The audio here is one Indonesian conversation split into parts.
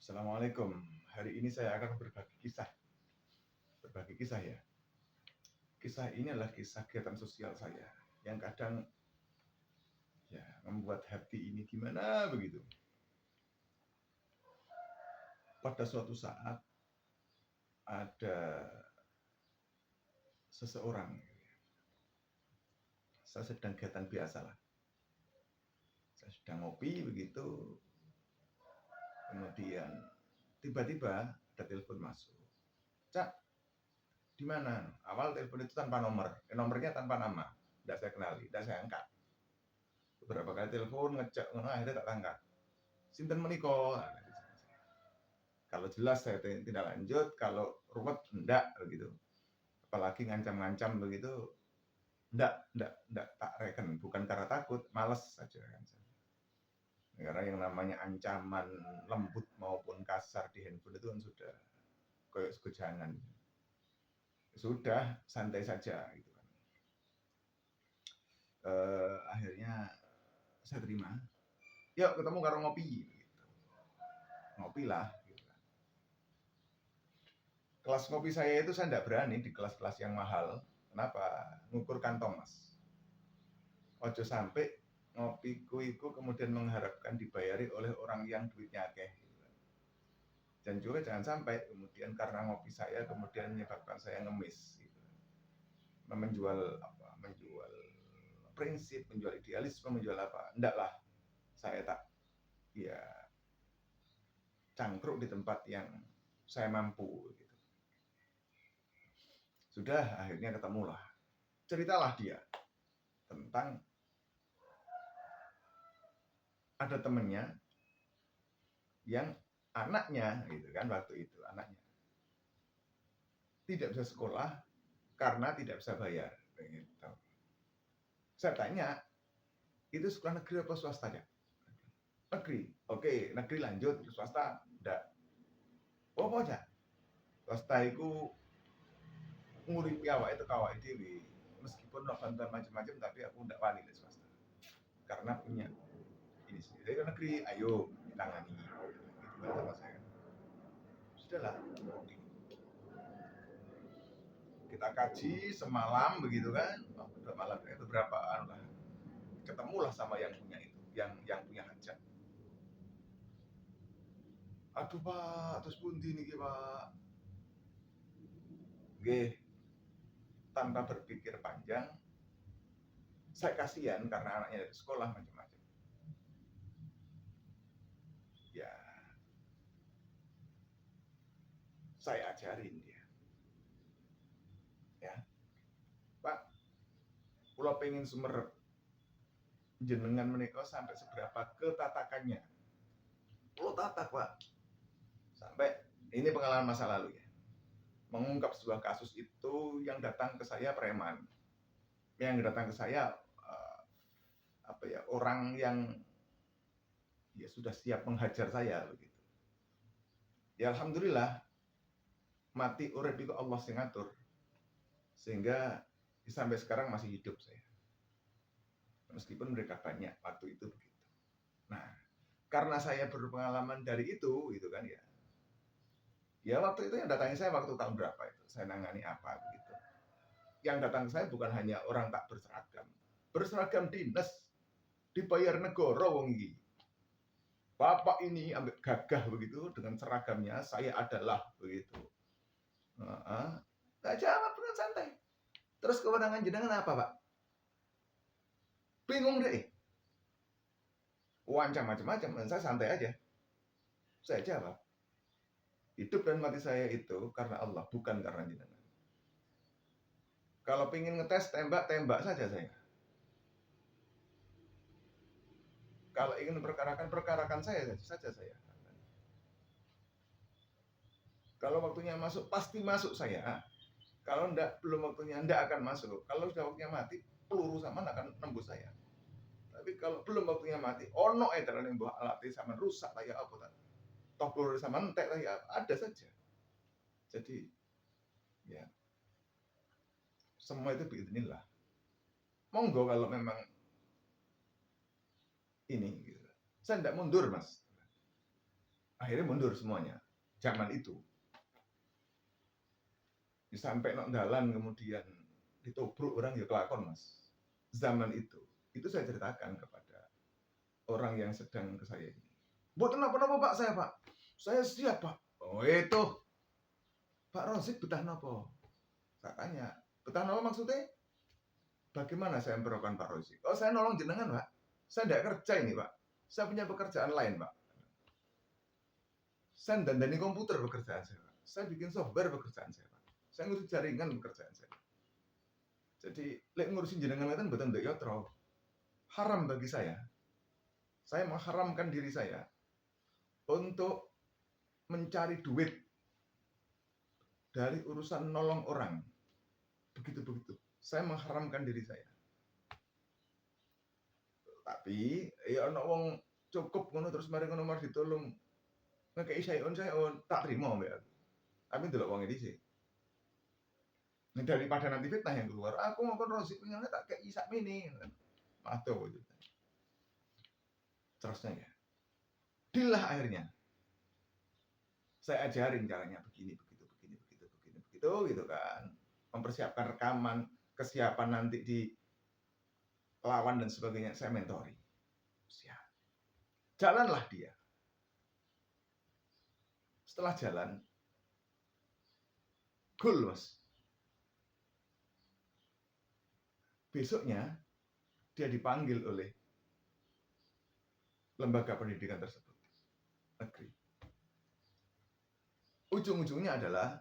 Assalamualaikum. Hari ini saya akan berbagi kisah ya. Kisah ini adalah kisah kegiatan sosial saya yang kadang ya membuat hati ini gimana begitu. Pada suatu saat ada seseorang, saya sedang kegiatan biasa lah. Saya sedang ngopi begitu, kemudian tiba-tiba ada telepon masuk. Cak, di mana? Awal telepon itu tanpa nomor, nomornya tanpa nama, tidak saya kenali, tidak saya angkat. Beberapa kali telepon ngecek, akhirnya tak angkat. Sinten meniko. Kalau jelas saya tidak lanjut, kalau ruwet enggak begitu. Apalagi ngancam-ngancam begitu, enggak tak reken. Bukan karena takut, males saja kan. Karena yang namanya ancaman lembut maupun kasar di handphone itu kan sudah kayak sekejangan. Sudah santai saja gitu kan. Akhirnya saya terima. Yuk ketemu karo ngopi. Gitu. Ngopi lah. Kelas ngopi saya itu saya tidak berani di kelas-kelas yang mahal. Kenapa? Ngukur kantong, Mas. Ojo sampai ngopiku itu kemudian mengharapkan dibayari oleh orang yang duitnya akeh. Dan juga jangan sampai kemudian karena ngopi saya kemudian menyebabkan saya ngemis. Menjual apa? Menjual prinsip, menjual idealisme, menjual apa? Enggak lah. Saya tak ya cangkruk di tempat yang saya mampu gitu. Sudah akhirnya ketemulah. Ceritalah dia tentang ada temennya yang anaknya gitu kan, waktu itu anaknya tidak bisa sekolah karena tidak bisa bayar gitu. Saya tanya, itu sekolah negeri apa swasta ya? Negeri. Oke, negeri lanjut, swasta enggak. Oh apa aja? Swasta itu nguripi awak itu kawak dewi. Meskipun no bantuan macam-macam tapi aku enggak wani di swasta. Karena punya ini sendiri. Jadi negeri, ayo ditangani gitu sama saya. Sudahlah, kita kaji semalam begitu kan, malam beberapa lah, ketemulah sama yang punya itu, yang punya hajat. Aduh Pak, terus pundi niki Pak? Nggih, tanpa berpikir panjang, saya kasihan karena anaknya dari sekolah macam-macam. Ya, saya ajarin dia. Ya, Pak, kula pengen sumerep jenengan menika sampai seberapa ketatakannya. Kula tatak Pak. Sampai ini pengalaman masa lalu ya. Mengungkap sebuah kasus itu yang datang ke saya preman. Yang datang ke saya orang yang ya sudah siap menghajar saya begitu. Ya alhamdulillah mati urip itu Allah sing ngatur. Sehingga sampai sekarang masih hidup saya. Meskipun mereka banyak waktu itu begitu. Nah, karena saya berpengalaman dari itu kan ya. Ya waktu itu yang datangin saya waktu tahun berapa itu, saya nangani apa begitu. Yang datang ke saya bukan hanya orang tak berseragam. Berseragam dinas, dibayar negara wong iki. Bapak ini ambil gagah begitu dengan seragamnya, saya adalah begitu. Nggak jawab dengan santai. Terus kewenangan jenengan apa Pak? Bingung deh. Wancam macam-macam, dan saya santai aja. Saya jawab, hidup dan mati saya itu karena Allah, bukan karena jenengan. Kalau pengen ngetes tembak saja saya. Kalau ingin perkarakan saya saja saya. Kalau waktunya masuk, pasti masuk saya. Kalau belum waktunya, enggak akan masuk. Kalau sudah waktunya mati, peluru sama akan nembus saya. Tapi kalau belum waktunya mati, ono terlalu yang bawa alat sama rusak kayak apa tadi. Toh peluru sama entek kayak ada saja. Jadi, ya semua itu biidznillah. Monggo kalau memang ini, gitu. Saya tidak mundur Mas. Akhirnya mundur semuanya. Zaman itu. Sampai nok dalan kemudian ditobruk orang ya kelakon Mas. Zaman itu saya ceritakan kepada orang yang sedang ke saya ini. Buat kenapa Pak saya Pak? Saya siap Pak. Oh itu Pak Rozik betah nopo? Saya tanya, betah nopo maksudnya? Bagaimana saya memperlakukan Pak Rozik? Oh saya nolong jenengan Pak. Saya tidak kerja ini Pak. Saya punya pekerjaan lain Pak. Saya dandani komputer pekerjaan saya Pak. Saya bikin software pekerjaan saya Pak. Saya ngurus jaringan pekerjaan saya. Jadi lek ngurusin jenengan itu mboten ndek yotro. Haram bagi saya. Saya mengharamkan diri saya untuk mencari duit dari urusan nolong orang. Begitu-begitu. Saya mengharamkan diri saya. Tapi ya ono wong cukup ngono terus mari ngono mari ditolong ngekei saya on tak terima mbak. Tapi ndelok wong dhisik. Nah, daripada nanti fitnah yang keluar, aku mau Rozik punya tak kayak isak mini. Atau gitu. Terusnya ya. Dilah akhirnya. Saya ajarin caranya begini, begitu gitu kan. Mempersiapkan rekaman, kesiapan nanti di lawan dan sebagainya, saya mentori. Siap. Jalanlah dia. Setelah jalan, goal Mas. Besoknya dia dipanggil oleh lembaga pendidikan tersebut, negeri. Ujung-ujungnya adalah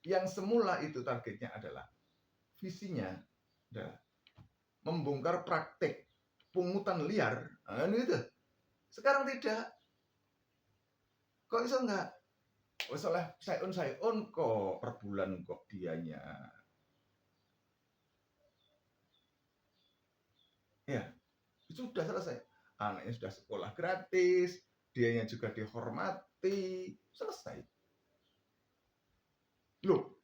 yang semula itu targetnya adalah visinya adalah membongkar praktek pungutan liar. Nah, itu. Sekarang tidak. Kok bisa enggak? Masalah saya on kok per bulan kok dianya. Ya, sudah selesai. Anaknya sudah sekolah gratis, dianya juga dihormati, selesai. Loh,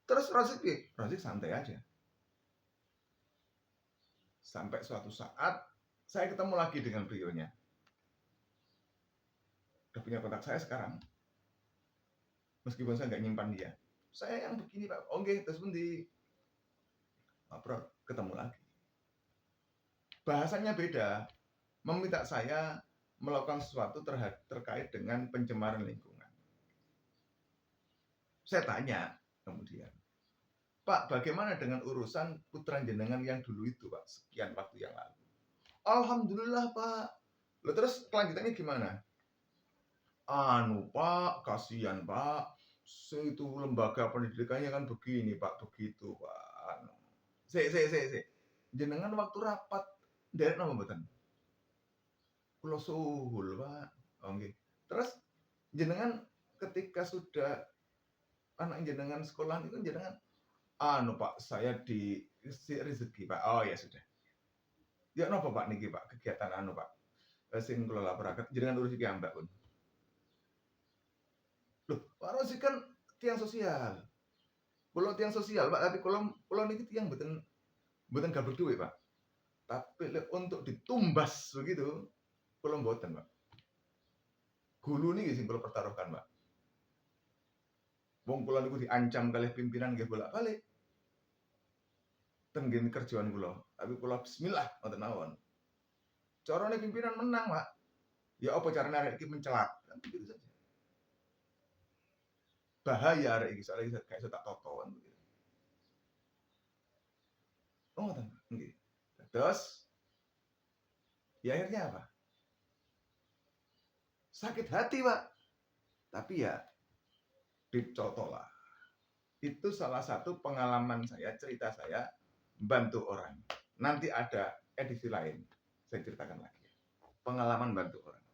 terus Rozik santai aja. Sampai suatu saat saya ketemu lagi dengan beliaunya. Udah punya kontak saya sekarang. Meskipun saya nggak nyimpan dia. Saya yang begini Pak. Oke, terus pundi. Ngobrol, ketemu lagi. Bahasanya beda. Meminta saya melakukan sesuatu terkait dengan pencemaran lingkungan. Saya tanya kemudian, Pak, bagaimana dengan urusan putra jenengan yang dulu itu, Pak? Sekian waktu yang lalu. Alhamdulillah, Pak. Lalu terus kelanjutannya gimana? Anu, Pak, kasihan, Pak. Itu lembaga pendidikannya kan begini, Pak, begitu, Pak. Anu. Jenengan waktu rapat derek nama mboten? Kula suhul, Pak. Oke. Terus jenengan ketika sudah anak jenengan sekolah itu jenengan anu Pak, saya di rezeki Pak. Oh ya sudah. Ya napa Pak niki Pak kegiatan anu Pak. Sing kula laporaken jenengan urus iki ambak pun. Loh, Pak Rozi kan tiang sosial. Kula tiang sosial Pak, tapi kula niki tiang mboten gabut duwe Pak. Tapi untuk ditumbas begitu kula mboten Pak. Gulu niki sing kula pertaruhkan Pak. Wong kula niku diancam kalih pimpinan nggih bolak-balik. Tenggen kerjaan kula, tapi kula bismillah ngoten mawon. Carane pimpinan menang, Pak. Ya apa carane arek iki mencelat? Kan begitu saja. Bahaya arek iki soalnya gak iso tak toto kan begitu. Oh, ngoten, nggih. Terus ya akhirnya apa? Sakit hati, Pak. Tapi ya dicotolah. Itu salah satu pengalaman saya, cerita saya bantu orang. Nanti ada edisi lain saya ceritakan lagi. Pengalaman bantu orang.